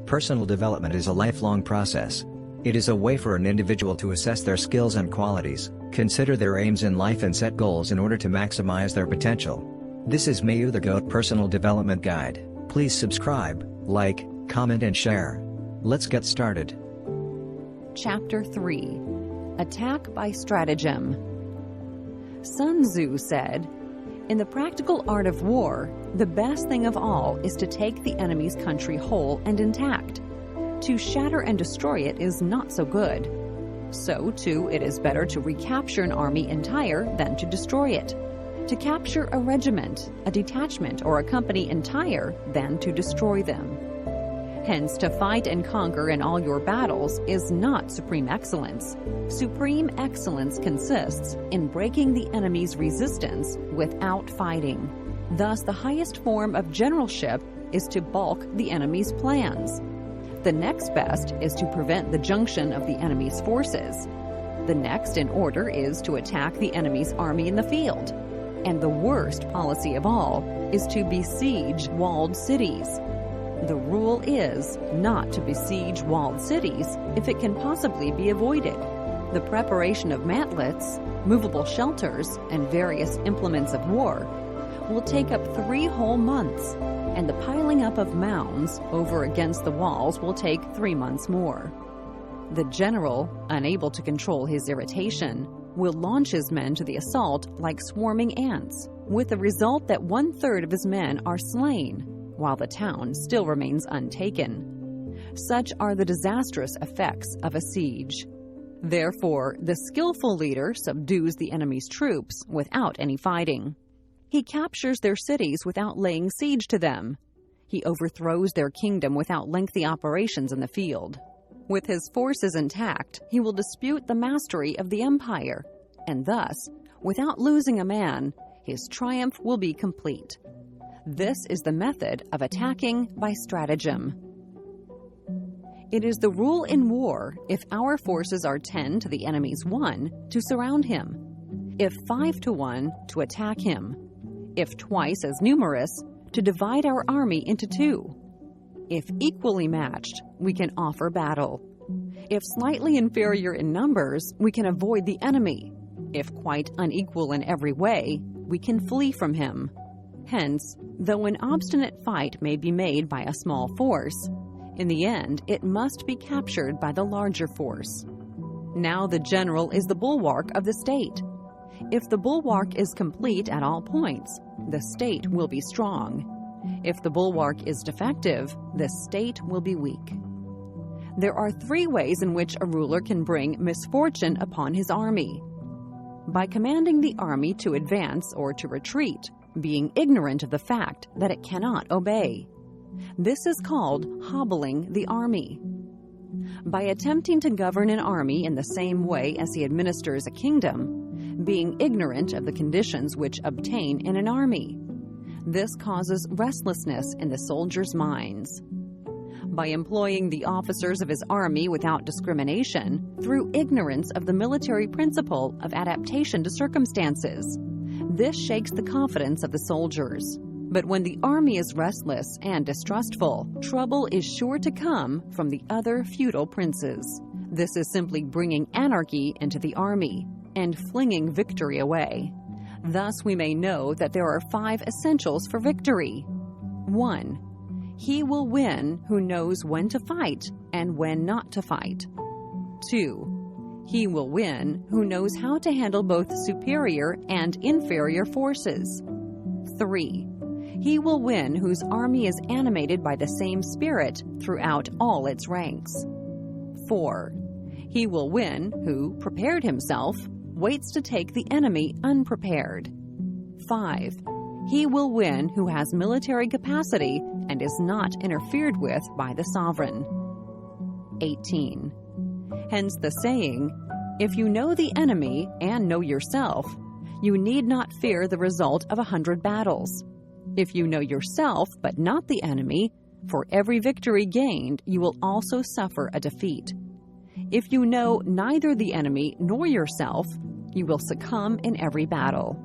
Personal development is a lifelong process. It is a way for an individual to assess their skills and qualities, consider their aims in life and set goals in order to maximize their potential. This is Mayu the Goat Personal Development Guide. Please subscribe, like, comment and share. Let's get started. Chapter 3. Attack by Stratagem. Sun Tzu said, "In the practical art of war, the best thing of all is to take the enemy's country whole and intact. To shatter and destroy it is not so good. So, too, it is better to recapture an army entire than to destroy it. To capture a regiment, a detachment, or a company entire than to destroy them. Hence, to fight and conquer in all your battles is not supreme excellence. Supreme excellence consists in breaking the enemy's resistance without fighting. Thus, the highest form of generalship is to balk the enemy's plans. The next best is to prevent the junction of the enemy's forces. The next in order is to attack the enemy's army in the field. And the worst policy of all is to besiege walled cities. The rule is not to besiege walled cities if it can possibly be avoided. The preparation of mantlets, movable shelters, and various implements of war will take up 3 whole months, and the piling up of mounds over against the walls will take 3 months more. The general, unable to control his irritation, will launch his men to the assault like swarming ants, with the result that 1/3 of his men are slain, while the town still remains untaken. Such are the disastrous effects of a siege. Therefore, the skillful leader subdues the enemy's troops without any fighting. He captures their cities without laying siege to them. He overthrows their kingdom without lengthy operations in the field. With his forces intact, he will dispute the mastery of the empire, and thus, without losing a man, his triumph will be complete. This is the method of attacking by stratagem. It is the rule in war, if our forces are 10 to the enemy's 1, to surround him; if 5 to 1, to attack him; if twice as numerous, to divide our army into 2. If equally matched, we can offer battle. If slightly inferior in numbers, we can avoid the enemy. If quite unequal in every way, we can flee from him. Hence, though an obstinate fight may be made by a small force, in the end it must be captured by the larger force. Now the general is the bulwark of the state. If the bulwark is complete at all points, the state will be strong. If the bulwark is defective, the state will be weak. There are 3 ways in which a ruler can bring misfortune upon his army. By commanding the army to advance or to retreat, being ignorant of the fact that it cannot obey. This is called hobbling the army. By attempting to govern an army in the same way as he administers a kingdom, being ignorant of the conditions which obtain in an army. This causes restlessness in the soldiers' minds. By employing the officers of his army without discrimination, through ignorance of the military principle of adaptation to circumstances. This shakes the confidence of the soldiers. But when the army is restless and distrustful, trouble is sure to come from the other feudal princes. This is simply bringing anarchy into the army and flinging victory away. Thus we may know that there are 5 essentials for victory. 1. He will win who knows when to fight and when not to fight. 2. He will win who knows how to handle both superior and inferior forces. 3. He will win whose army is animated by the same spirit throughout all its ranks. 4. He will win who, prepared himself, waits to take the enemy unprepared. 5. He will win who has military capacity and is not interfered with by the sovereign. 18. Hence the saying, "If you know the enemy and know yourself, you need not fear the result of 100 battles. If you know yourself but not the enemy, for every victory gained you will also suffer a defeat. If you know neither the enemy nor yourself, you will succumb in every battle."